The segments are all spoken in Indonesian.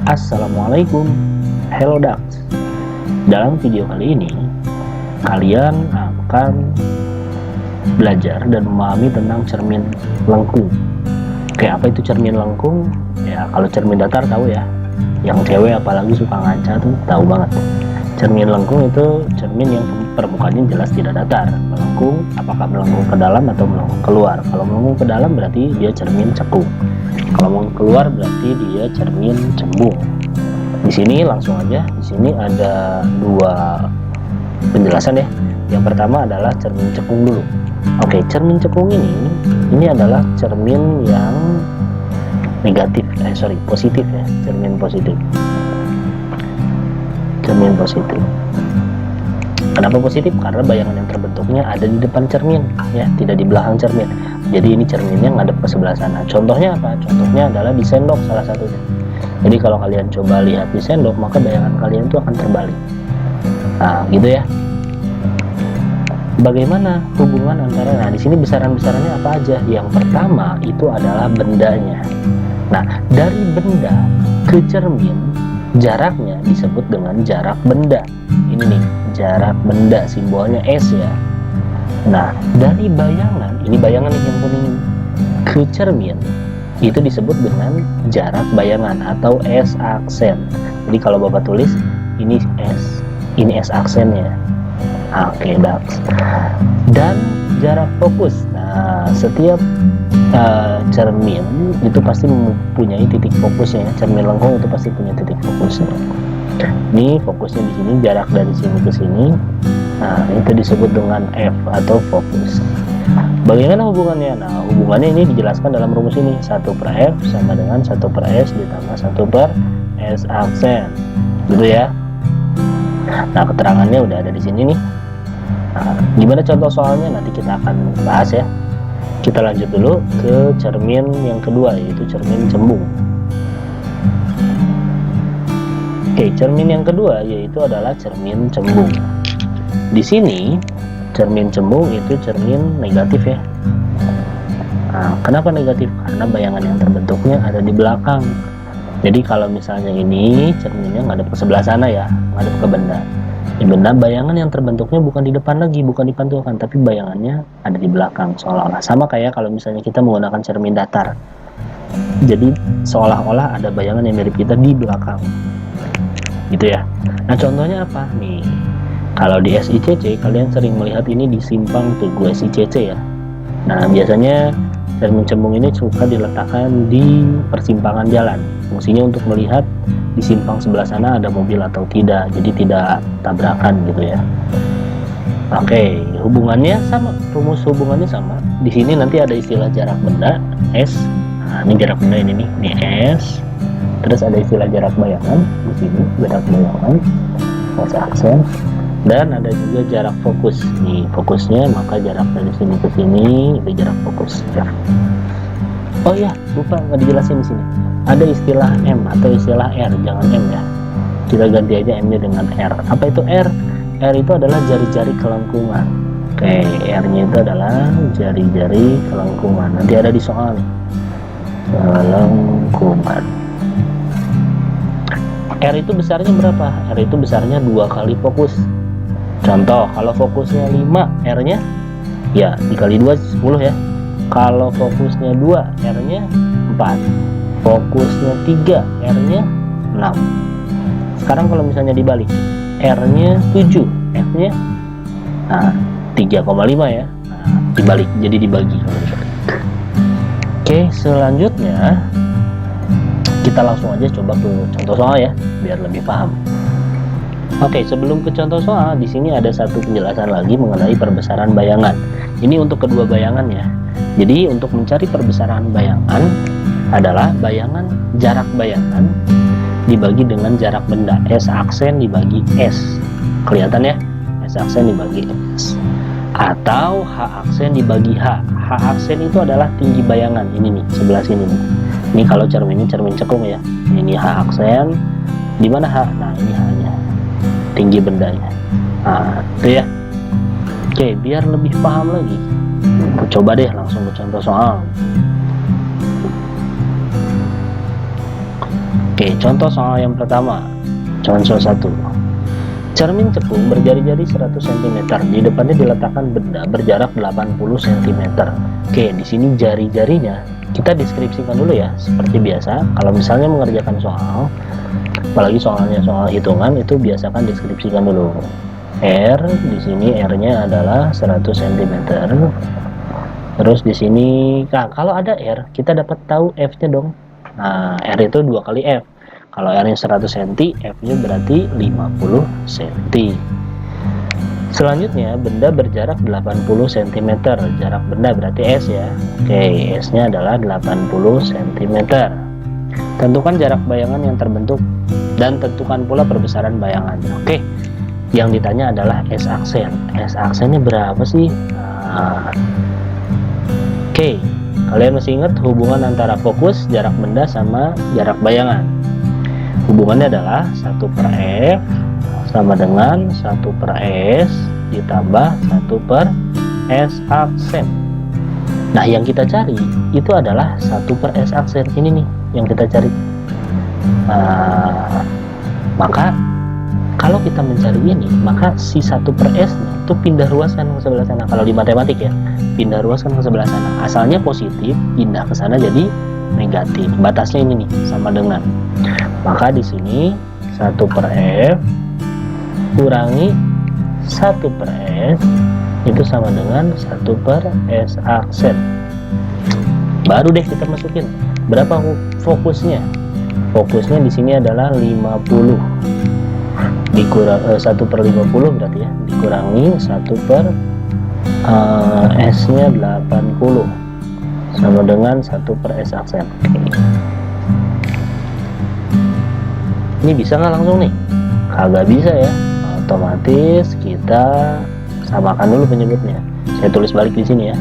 Assalamualaikum, hello ducks. Dalam video kali ini, kalian akan belajar dan memahami tentang cermin lengkung. Oke, apa itu cermin lengkung? Ya, kalau cermin datar tahu ya. Yang cewek apalagi suka ngaca tuh tahu banget. Cermin lengkung itu cermin yang permukaannya jelas tidak datar. Melengkung, apakah melengkung ke dalam atau melengkung keluar? Kalau melengkung ke dalam berarti dia cermin cekung. Kalau mau keluar berarti dia cermin cembung. Di sini langsung aja. Di sini ada dua penjelasan ya. Yang pertama adalah cermin cekung dulu. Oke, cermin cekung ini adalah cermin yang negatif. Positif ya. Cermin positif. Cermin positif. Kenapa positif? Karena bayangan yang terbentuknya ada di depan cermin, ya, tidak di belakang cermin. Jadi ini cerminnya ngadep ke sebelah sana. Contohnya apa? Contohnya adalah di sendok salah satunya. Jadi kalau kalian coba lihat di sendok, maka bayangan kalian itu akan terbalik. Nah, gitu ya. Bagaimana hubungan antara? Nah, di sini besaran-besarannya apa aja? Yang pertama itu adalah bendanya. Nah, dari benda ke cermin, jaraknya disebut dengan jarak benda. Ini nih, jarak benda, simbolnya S ya. Nah, dari bayangan, ini bayangan yang kuning ke cermin, itu disebut dengan jarak bayangan atau S aksen. Jadi kalau Bapak tulis, ini S, ini S aksennya. Oke, Dax. Dan jarak fokus. Nah, setiap cermin itu pasti mempunyai titik fokusnya. Cermin lengkung itu pasti punya titik fokusnya. Ini fokusnya di sini, jarak dari sini ke sini. Nah, itu disebut dengan F atau fokus. Bagaimana hubungannya? Nah, hubungannya ini dijelaskan dalam rumus ini. 1/F sama dengan 1/S ditambah 1/S aksen. Gitu ya. Nah, keterangannya udah ada di sini nih. Nah, gimana contoh soalnya nanti kita akan bahas ya. Kita lanjut dulu ke cermin yang kedua, yaitu cermin cembung. Oke, cermin yang kedua yaitu adalah cermin cembung. Di sini cermin cembung itu cermin negatif ya. Nah, kenapa negatif? Karena bayangan yang terbentuknya ada di belakang. Jadi kalau misalnya ini cerminnya ngadep ke sebelah sana ya, ngadep ke benda. Di benda bayangan yang terbentuknya bukan di depan lagi, bukan dipantulkan, tapi bayangannya ada di belakang seolah-olah. Sama kayak kalau misalnya kita menggunakan cermin datar. Jadi seolah-olah ada bayangan yang mirip kita di belakang. Gitu ya. Nah, contohnya apa nih? Kalau di SICC kalian sering melihat ini di simpang Tugu SICC ya. Nah, biasanya cermin cembung ini suka diletakkan di persimpangan jalan. Fungsinya untuk melihat di simpang sebelah sana ada mobil atau tidak, jadi tidak tabrakan gitu ya. Oke, hubungannya sama, rumus hubungannya sama. Di sini nanti ada istilah jarak benda S. Nah, ini jarak benda ini nih, ini S. Terus ada istilah jarak bayangan di sini, jarak bayangan S aksen, dan ada juga jarak fokus. Nih fokusnya, maka jarak dari sini ke sini itu jarak fokus ya. Oh ya, lupa nggak dijelasin di sini. Ada istilah M atau istilah R, jangan M ya. Kita ganti aja M-nya dengan R. Apa itu R? R itu adalah jari-jari kelengkungan. Oke, R-nya itu adalah jari-jari kelengkungan. Nanti ada di soal nih. Kelengkungan. R itu besarnya berapa? R itu besarnya 2 kali fokus. Contoh, kalau fokusnya 5, R-nya ya dikali 2 10 ya. Kalau fokusnya 2, R-nya 4. Fokusnya 3, R-nya 6. Sekarang kalau misalnya dibalik, R-nya 7, F-nya 3,5 ya. Nah, dibalik, jadi dibagi. Oke, selanjutnya kita langsung aja coba ke contoh soal ya, biar lebih paham. Oke, sebelum ke contoh soal, di sini ada satu penjelasan lagi mengenai perbesaran bayangan. Ini untuk kedua bayangan ya. Jadi untuk mencari perbesaran bayangan adalah jarak bayangan dibagi dengan jarak benda, S aksen dibagi S. Kelihatan ya? S aksen dibagi S. Atau H aksen dibagi H. H aksen itu adalah tinggi bayangan. Ini nih, sebelah sini nih. Ini kalau cermin cekung ya. Ini H aksen. Di mana H? Nah, ini H-nya. Tinggi bendanya. Nah, itu ya. Oke, biar lebih paham lagi, coba deh langsung ke contoh soal. Oke, contoh soal yang pertama. Contoh 1. Cermin cekung berjari-jari 100 cm. Di depannya diletakkan benda berjarak 80 cm. Oke, di sini jari-jarinya kita deskripsikan dulu ya, seperti biasa. Kalau misalnya mengerjakan soal, apalagi soalnya soal hitungan, itu biasakan deskripsikan dulu. R, di sini R-nya adalah 100 cm. Terus di sini, nah, kalau ada R, kita dapat tahu F-nya dong. Nah, R itu 2 kali F. Kalau R-nya 100 cm, F-nya berarti 50 cm. Selanjutnya, benda berjarak 80 cm. Jarak benda berarti S ya. Oke, S-nya adalah 80 cm. Tentukan jarak bayangan yang terbentuk dan tentukan pula perbesaran bayangan. Oke, yang ditanya adalah S aksen. S aksennya berapa sih? Nah, oke, kalian masih ingat hubungan antara fokus, jarak benda, sama jarak bayangan? Hubungannya adalah 1/F sama dengan 1/S ditambah 1/S aksen. Nah, yang kita cari itu adalah 1/S aksen. Ini nih yang kita cari. Maka kalau kita mencari ini, maka si 1/S nya itu pindah ruaskan ke sebelah sana. Kalau di matematik ya, pindah ruaskan ke sebelah sana. Asalnya positif, pindah ke sana jadi negatif. Batasnya ini nih, sama dengan. Maka di sini 1/F kurangi 1/S itu sama dengan 1/S aksen. Baru deh kita masukin berapa fokusnya. Fokusnya di sini adalah 50. Dikurang 1/50 berarti ya, dikurangi 1/S nya 80 sama dengan 1/S aksen. Ini bisa nggak langsung nih? Kagak bisa ya, otomatis kita samakan dulu penyebutnya. Saya tulis balik di sini ya.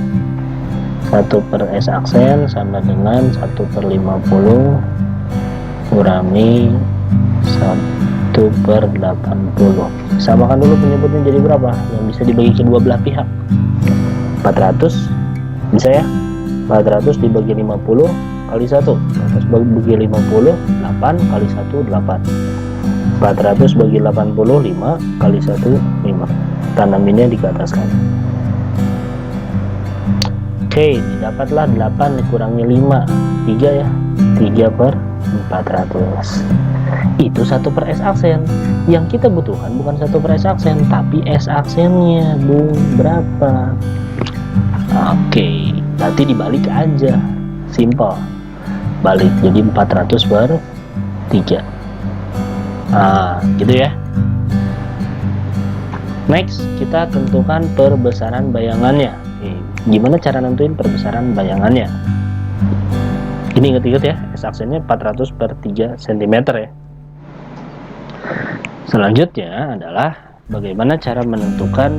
1/S aksen sama dengan 1/50 kurangi 1/80. Samakan dulu penyebutnya jadi berapa? Yang bisa dibagi kedua belah pihak. 400 bisa ya? 400 dibagi 50 kali 1. 400 bagi 50, 8 kali 1, 8. 400 bagi 80, 5 kali 1, 5. Tanaminnya dikataskan. Oke, didapatlah 8 dikurangi 5, 3 ya. 3/400. Itu 1/S aksen. Yang kita butuhkan bukan 1/S aksen, tapi S aksennya, Bung. Berapa? Oke, nanti dibalik aja. Simple. Balik jadi 400/3. Nah, gitu ya. Next, kita tentukan perbesaran bayangannya. Gimana cara nentuin perbesaran bayangannya? Ini inget-inget ya, S aksennya 400/3 cm ya. Selanjutnya adalah bagaimana cara menentukan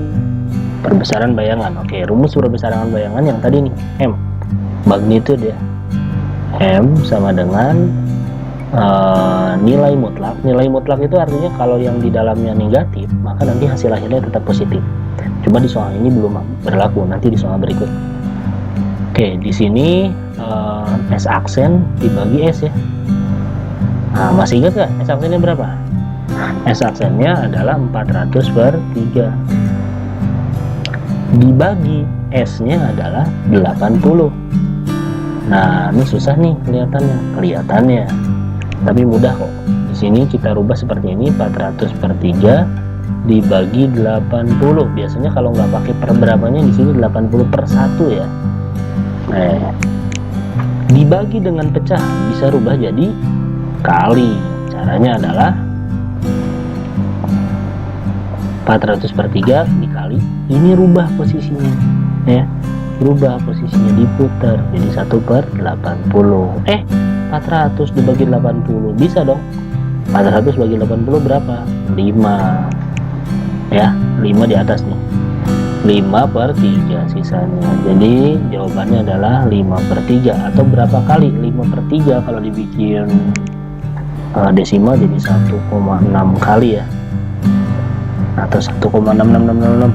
perbesaran bayangan. Oke, rumus perbesaran bayangan yang tadi nih, M. Magnitude ya. M sama dengan nilai mutlak. Nilai mutlak itu artinya kalau yang di dalamnya negatif, maka nanti hasil akhirnya tetap positif. Cuma di soal ini belum berlaku, nanti di soal berikut. Oke, di sini S aksen dibagi S ya. Nah, masih ingat gak S aksennya berapa? S aksennya adalah 400/3 dibagi S nya adalah 80. Nah, ini susah nih kelihatannya, tapi mudah kok. Di sini kita rubah seperti ini, 400/3 dibagi 80. Biasanya kalau nggak pakai perberapanya di sini 80/1 ya. Nah, dibagi dengan pecah bisa rubah jadi kali. Caranya adalah 400/3 dikali, ini rubah posisinya ya. Rubah posisinya, diputar jadi 1/80. 400 dibagi 80 bisa dong. 400 bagi 80 berapa? 5 ya, 5 di atas nih. 5/3 sisanya. Jadi jawabannya adalah 5/3. Atau berapa kali 5/3? Kalau dibikin desimal jadi 1,6 kali ya, atau 1,6666.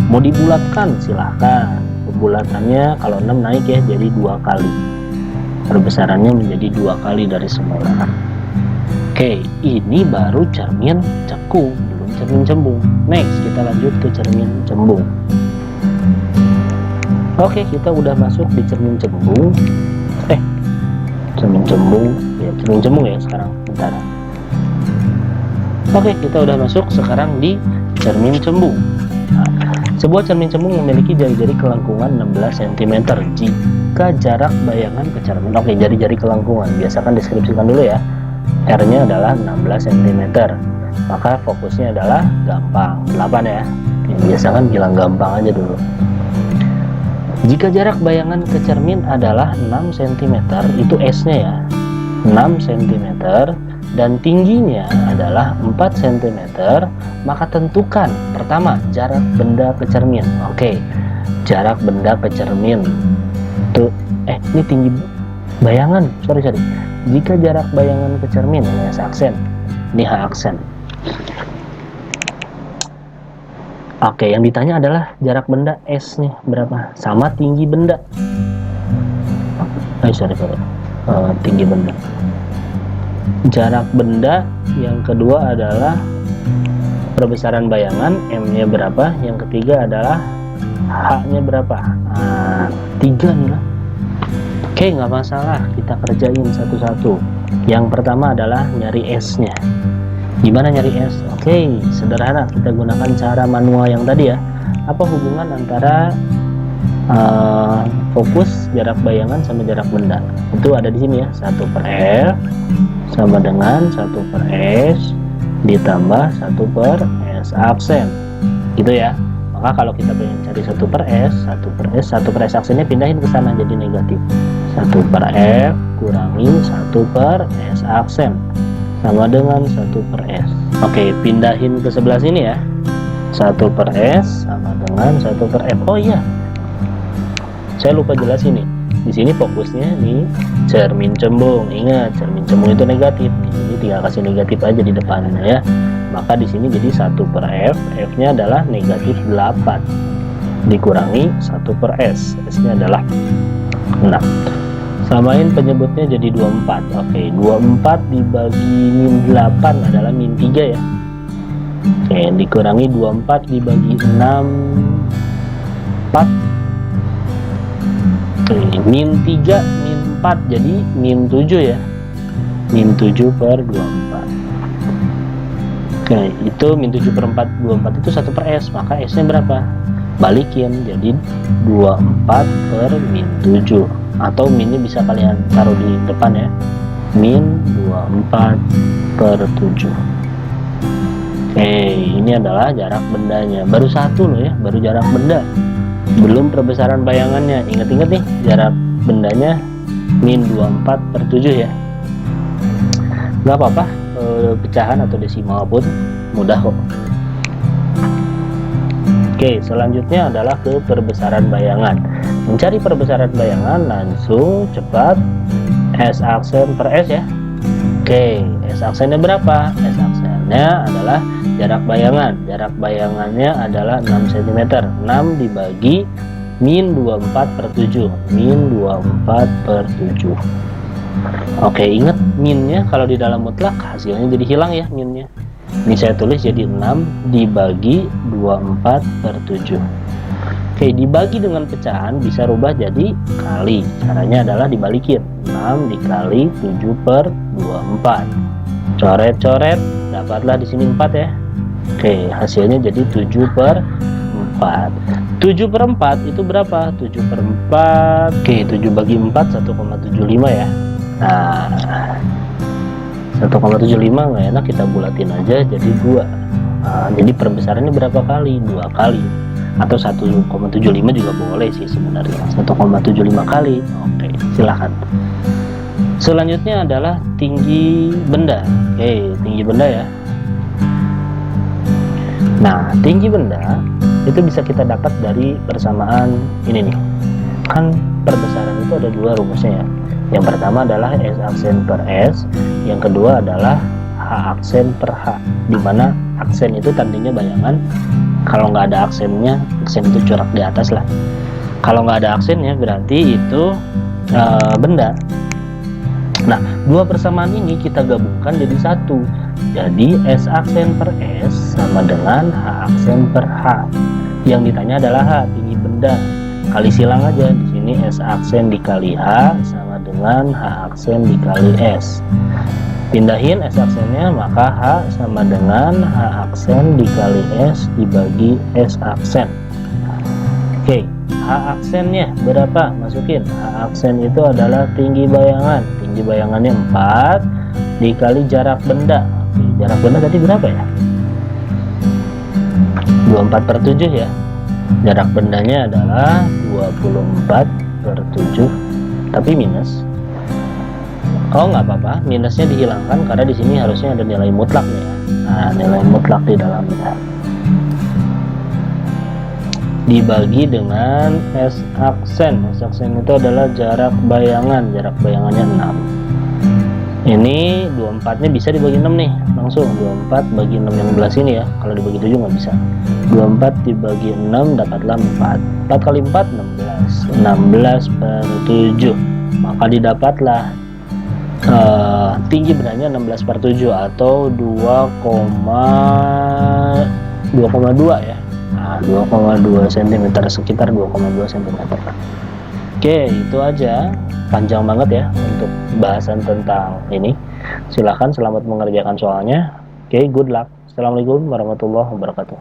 Mau dibulatkan silahkan. Pembulatannya kalau 6 naik ya, jadi 2 kali. Perbesarannya menjadi 2 kali dari semula. Oke, ini baru cermin cekung, belum cermin cembung. Next, kita lanjut ke cermin cembung. Oke, kita udah masuk di cermin cembung. Cermin cembung, ya cermin cembung ya sekarang. Bentar. Oke, kita udah masuk sekarang di cermin cembung. Nah, sebuah cermin cembung memiliki jari-jari kelengkungan 16 cm jika jarak bayangan ke cermin. Oke, jari-jari kelengkungan. Biasakan deskripsikan dulu ya. R-nya adalah 16 cm. Maka fokusnya adalah gampang, 8 ya. Biasakan bilang gampang aja dulu. Jika jarak bayangan ke cermin adalah 6 cm, itu S-nya ya. 6 cm dan tingginya adalah 4 cm, maka tentukan pertama jarak benda ke cermin. Oke, jarak benda ke cermin tuh ini tinggi bayangan, sorry jika jarak bayangan ke cermin, ini S aksen, ini H aksen. Oke, yang ditanya adalah jarak benda S nya berapa sama tinggi benda. Tinggi benda. Jarak benda yang kedua adalah perbesaran bayangan, M-nya berapa, yang ketiga adalah H-nya berapa. 3 nih lah. Oke, nggak masalah, kita kerjain satu-satu. Yang pertama adalah nyari S-nya. Gimana nyari S? Oke, sederhana, kita gunakan cara manual yang tadi ya. Apa hubungan antara fokus jarak bayangan sama jarak benda? Itu ada di sini ya, 1/F sama dengan 1/S ditambah 1/S aksen, gitu ya. Maka kalau kita pengen cari 1/S aksennya pindahin ke sana jadi negatif. 1/F kurangi 1/S aksen sama dengan 1/S. Oke, pindahin ke sebelah sini ya. 1/S sama dengan 1/F. Oh iya, saya lupa jelasin nih. Di sini fokusnya nih cermin cembung. Ingat, cermin cembung itu negatif. Di sini tinggal kasih negatif aja di depannya ya. Maka di sini jadi 1/F, F-nya adalah negatif 8 dikurangi 1/S, S-nya adalah 6. Samain penyebutnya jadi 24. Oke, 24 dibagi min 8 adalah min 3 ya. Oke, dikurangi 24 dibagi 6 4. Oke, min 3 min 4 jadi min 7 ya. Min 7/24. Oke, itu min 7/4 24 itu 1/S, maka S-nya berapa? Balikin jadi 24/min 7, atau minnya bisa kalian taruh di depan ya, min 24/7. Oke, ini adalah jarak bendanya, baru satu loh ya, baru jarak benda, belum perbesaran bayangannya. Ingat-ingat nih, jarak bendanya min 24/7 ya. Nggak apa-apa, pecahan atau desimal pun mudah kok. Oke, selanjutnya adalah ke perbesaran bayangan. Mencari perbesaran bayangan langsung cepat S aksen per S ya. Oke, S aksennya berapa? S aksennya adalah jarak bayangan. Jarak bayangannya adalah 6 cm. 6 dibagi min 24/7. Min 24/7. Oke, ingat minnya kalau di dalam mutlak hasilnya jadi hilang ya minnya. Ini saya tulis jadi 6 dibagi 24/7. Oke, dibagi dengan pecahan bisa rubah jadi kali. Caranya adalah dibalikin. 6 dikali 7/24. Coret-coret, dapatlah di sini 4 ya. Oke, hasilnya jadi 7/4. 7/4 itu berapa? 7/4. Oke, 7 bagi 4 1,75 ya. Nah, 1,75 nggak enak, kita bulatin aja jadi 2. Jadi perbesarannya berapa kali? 2 kali. Atau 1,75 juga boleh sih sebenarnya. 1,75 kali. Oke, silahkan. Selanjutnya adalah tinggi benda. Oke, tinggi benda ya. Nah, tinggi benda itu bisa kita dapat dari persamaan ini nih. Kan perbesaran itu ada 2 rumusnya ya. Yang pertama adalah S aksen per S, yang kedua adalah H aksen per H, dimana aksen itu tandanya bayangan. Kalau nggak ada aksennya, aksen itu corak di atas lah. Kalau nggak ada aksennya berarti itu benda. Nah, dua persamaan ini kita gabungkan jadi satu. Jadi S aksen per S sama dengan H aksen per H. Yang ditanya adalah H, tinggi benda. Kali silang aja. Di sini S aksen dikali H sama dengan H aksen dikali S. Pindahin S aksennya, maka H sama dengan H aksen dikali S dibagi S aksen. Oke, H aksennya berapa? Masukin. H aksen itu adalah tinggi bayangan. Tinggi bayangannya 4 dikali jarak benda. Oke, jarak benda tadi berapa ya? 24/7 ya. Jarak bendanya adalah 24/7, tapi minus. Oh, nggak apa-apa, minusnya dihilangkan karena di sini harusnya ada nilai mutlak nih ya. Nah, nilai mutlak di dalamnya. Dibagi dengan S aksen. S aksen itu adalah jarak bayangan. Jarak bayangannya 6. Ini 24 nya bisa dibagi 6 nih. Langsung 24 bagi 6 yang belah sini ya. Kalau dibagi 7 nggak bisa. 24 dibagi 6 dapatlah 4. 4 kali 4 16. 16/7. Maka didapatlah tinggi bendanya 16/7 atau 2,2 ya. Nah, 2,2 cm, sekitar 2,2 cm. Oke, itu aja. Panjang banget ya untuk bahasan tentang ini. Silahkan, selamat mengerjakan soalnya. Oke, good luck. Assalamualaikum warahmatullahi wabarakatuh.